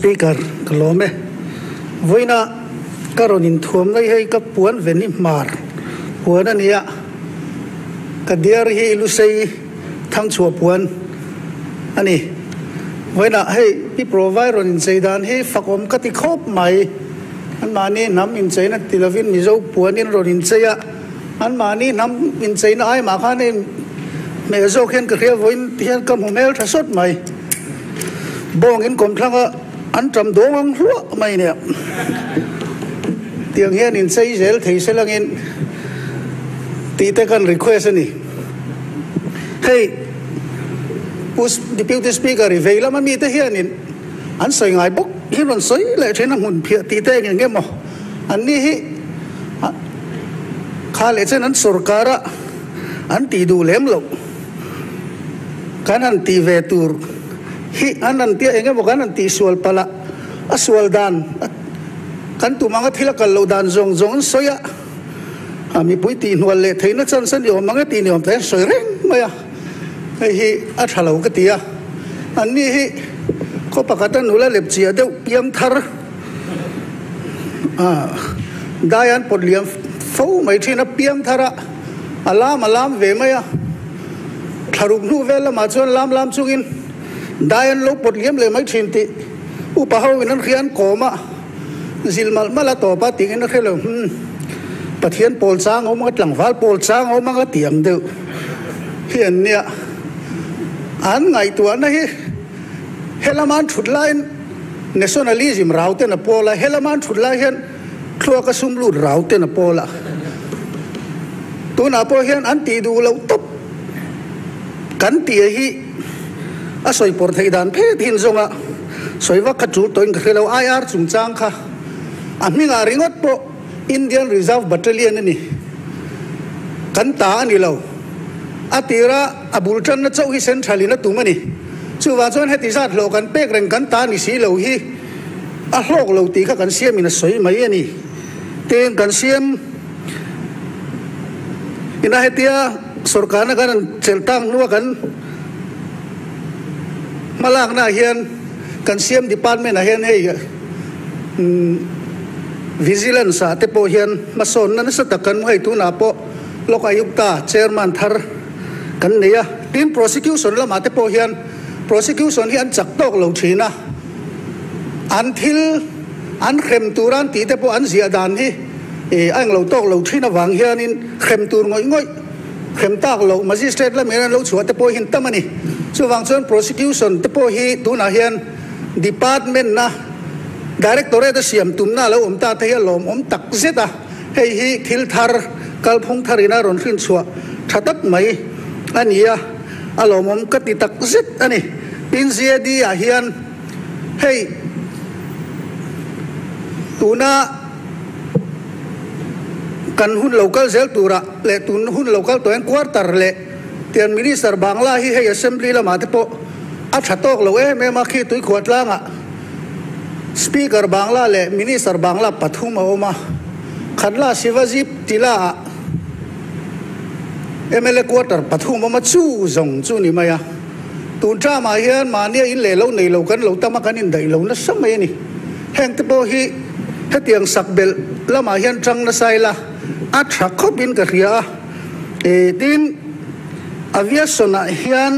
Speaker kalome voina karonin thuam ngai hei ka puan veni mar puan ania ka diar hi lusei thang chua puan ani voina hei pi provide ronin zeidan hi fakom ka ti khop mai an mani nam in zeina tilavin mizo puan in ronin zeya an mani nam in zeina ai ma khanin me zo khen ka khia voin tian kam humel thasot mai bong in kom thanga an tram dong ang hlo mai ne tiang hian in sei zel thei selang in ti te kan request ani hey pus deputy speaker veila ma mi te hian in an sai ngai bok hi ron sai le thena mun phia ti te nge mo an ni hi kha le chen an sarkara an ti du lem lo kan an ti ve tur hi anan tia enge mo kan an ti sual pala aswal dan kan tu manga thila kal lo dan zong zong soya ami pui ti nual le theina chan san yo manga ti niom te soi reng maya hi a thalo ka tia anni hi ko pakatan nula lep chia deu piam thar dayan podliam fo mai thina piam thara alam ve maya tharuk nu vela ma chon lam chungin dayan lo podliam le mai thin ti upahaw inan khian koma zilmal mala to pa tingin khelo pathian pol sang o mga tlangwal pol sang o mga tiang deu hian nia an ngai tua na hi helaman thutlain nationalism raute na pola helaman thutlai hian thua ka sumlu raute na pola tuna po hian an ti du lo top kan ti hi a soi por thei dan phe thin zonga soiwa ka chu toin khelo IR chung chang kha aminga ringot po Indian Reserve Battalion ni kan ta ani lo atira abultan na chau hi central na tumani chuwa chon heti zat lo kan pek reng kan ta ni si lo hi a hlok lo ti kha kan siam ina soi mai ani ten kan siam ina hetia sarkar na kan cheltang nuwa kan malak na hian kan siam department a hian hei vigilance ate po hian mason na sa takan mo hay tu na po lokayukta chairman thar kan niya tin prosecution la mate po hian prosecution hian chaktok lo thina until an khem turan ti te po an zia dan hi ang lo tok lo thina wang hian in khem tur ngoi khem tak lo magistrate la meran lo chuat te po hin tamani chu wang chon prosecution te po hi tu na hian department na directorate siam tumna lo ta te lom tak zeta hei hi thil thar kalphung tharina ron khin chua thatak mai ania alom ka ti tak zet ani pin zia di a hian hei tuna kan hun local zel tura le tun hun local to en quarter le tian minister bangla hi hei assembly la ma te po a thatok lo me ma khi tui khwat langa speaker bangla le minister bangla pathum oma khanla sivaji tila MLA quarter pathum oma chu zong chu ni maya tun tra ma hian ma ne in le lo nei lo kan lo tama kan in dai lo na samai ni heng te po hi hetiang sakbel lama hian tang na saila a thakop in ka ria tin aviation a hian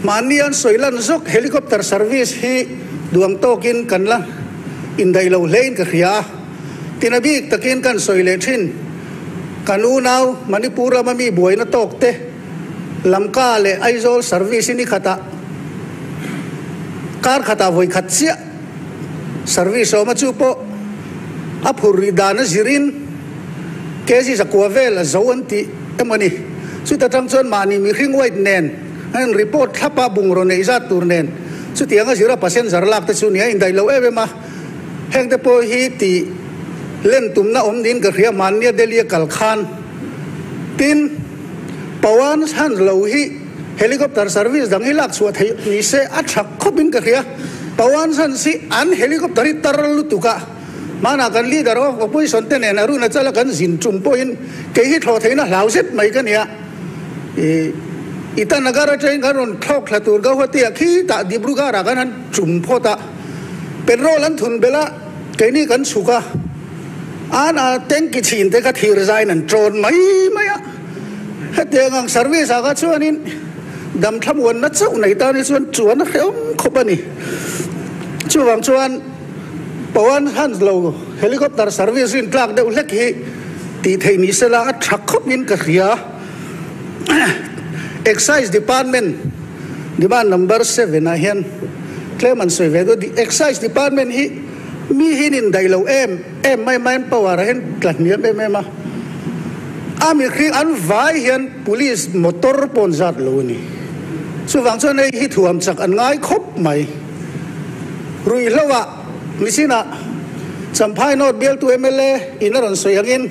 manian soilan zok helicopter service hi duang tokin kanla indai lo lein ka ria tinabik takin kan soile thin kanunaw manipura mami buai na tokte lamka le aizol service ni khata kar khata voi khatsia service o machu po apuri dana zirin kesi zakwavel zawanti emani suta tangchon mani mi ring white nen an report thapa bungro nei za turnen chu tianga zira passenger lak ta chu nia indai lo eve ma heng te po hi ti len tumna om din ka ria man nia delia kal khan tin pawan han lo hi helicopter service dang hilak chu thei ni se a thak khobin ka ria pawan san si an helicopter tarlu tuka mana kan leader of opposition ten en aruna chala kan zin chum point ke hi tho theina hlauset mai kan ya ita nagara train kan ron thok thlatur ga hotia khi ta Dibrugarh kan han chum phota petrol an thun bela keini kan suka ana tanki chin te ka thir zai nan tron mai maya hete ngang service aga chuanin dam tham won na chau nei ta ni chuan khom khopani chuwang chuan pawan han lo helicopter service in tlak de ulek hi ti thei ni sela a thak khop in ka ria excise department demand number 7 a hian claimant survey do the excise department hi mi hin in dailo em mai power hen tlat niam em ma ami khring an vai hian police motor pon zat lo ni chuwang chuan ei hi thuam chak an ngai khop mai rui lawa misina champhai not bial tu MLA inaron soyangin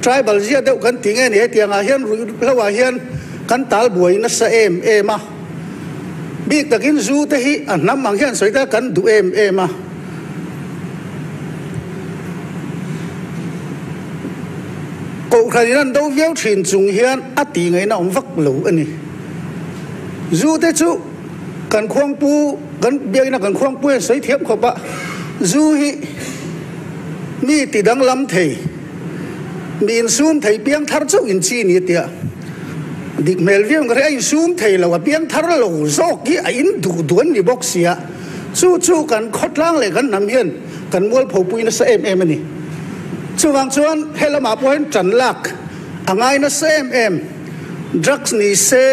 tribal zia deuh kan tinge ni tianga hian rui lawa hian kan tal buai na sa ma big takin zu te hi an nam mang hian soita kan du ma ko khaninan do viau thin chung hian ati ngai na om vak lo ani zu te chu kan khwang pu kan biak na kan khwang pu soi thiam khopa zu hi mi ti dang lam thei min sum thei piang thar chu in chi ni tia dik mel viam ga ai sum thei lo piang thar lo zok ki a in du duan ni box sia chu kan khotlang le kan nam hian kan mol pho pui na sa em ani chuwang chuan helama poin chan lak angai na sa drugs ni se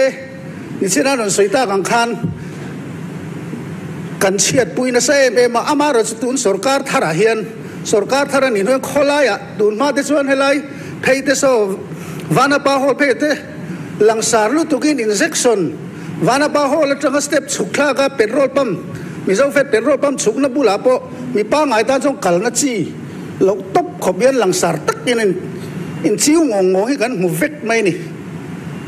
ni china non soita kang khan kan chiat pui na sa ma amaro tun sarkar thara hian sarkar thara ni no kholaya tun ma de chuan helai theite so vanapa hol phete langsar lu tukin injection vanapa hol atanga step chukla ka petrol pump mi zo fet petrol pump chukna bula po mi pa ngai ta jong kal na chi lo top khobian langsar tak in chiu ngong hi kan mu vek mai ni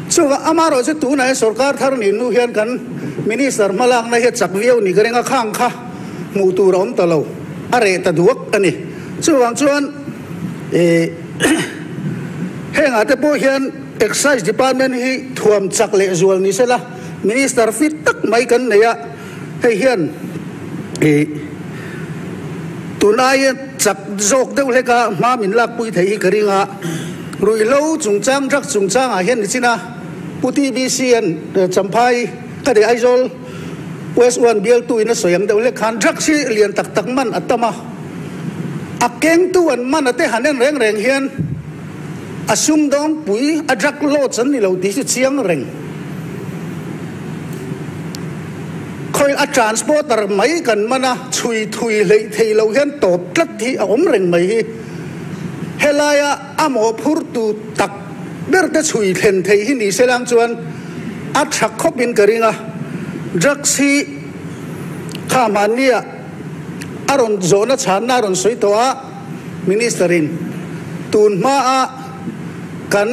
so amaro se tu na sarkar thar ni nu hian kan minister malak na he chak viau ni garenga khang kha mu tu rom ta lo are ta duak ani chuwang chuan henga te po hian excise department hi thuam chak le zual ni sela minister fit tak mai kan neya hei hian tunai chak zok deuh leka ma min lak pui thei hi karinga rui lo chungchang rak chungchang a hian ni china puti bcn champhai ka de aizol west one bial tu ina soyam deuh le khan rak si lian tak man atama akeng tu an man ate hanen reng hian asum dong pui adrak lo chan ni lo ti chu chiang reng khoi a transporter mai kan mana thui le thei lo hian top tlat thi a om reng mai hi helaya amo phur tu tak ber te chui thlen thei hi ni selang chuan a thak khopin karinga draksi khamania aron zona chana ron soitoa ministerin tun ma a kan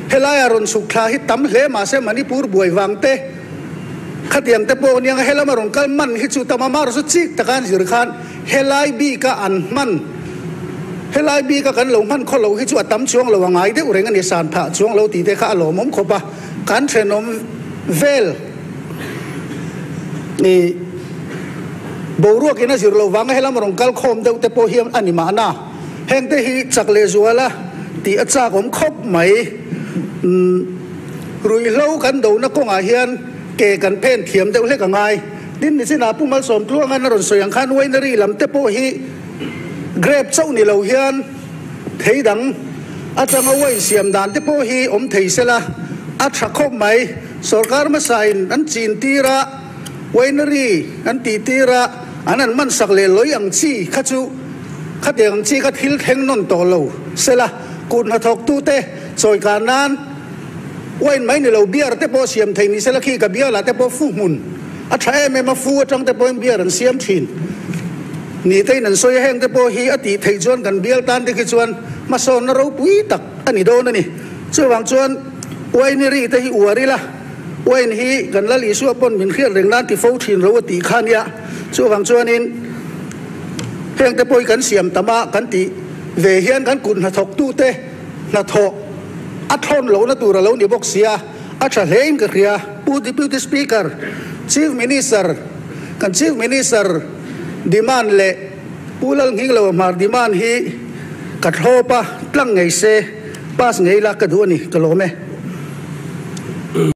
helaya ron sukha hi tam hle ma se manipur buai wangte khatiang te po niang helama ron kal man hi chu tamama ro chu chik takan zir khan helai bi ka an man helai bi ka kan lo man kho lo hi chu atam chuang lo ngai de ureng ani san pha chuang lo ti te kha lo mom khopa kan thenom vel ni boruak ina zir lo wang helama ron kal khom de te po hiam ani ma na heng te hi chakle zuala ti acha kom khop mai rui lo kan do na ko nga hian ke kan pen thiam deuh le ka ngai din ni sina pumal som tluang an ron soyang khan winery lam te po hi grape chau ni lo hian thei dang atanga wai siam dan te po hi om thei sela a tha khop mai sarkar ma sain an chin tira winery an ti tira anan man sak le loi ang chi khachu khateng chi kha thil theng non to lo sela kun na thok tu te choi kanan wain mai ni lo biar te po siam thei ni sela khi ka biar la te po fu mun a thae me ma fu atang te po biar an siam thin ni te nan soi heng te po hi ati thei chuan kan bial tan te ki chuan ma son na ro pui tak ani do na ni chuwang chuan wain ri te hi uari la wain hi kan la li su pon min khial reng nan ti fo thin ro ti khan ya chuwang chuan in heng te poi kan siam tama kan ti ve hian kan kun na thok tu te na tho a thon lo na tur lo ni bok sia acha lein ka ria pu deputy speaker chief minister kan chief minister demand le pulal nging lo mar demand hi kathopa tlang ngei se pas ngei la ka du ni kalome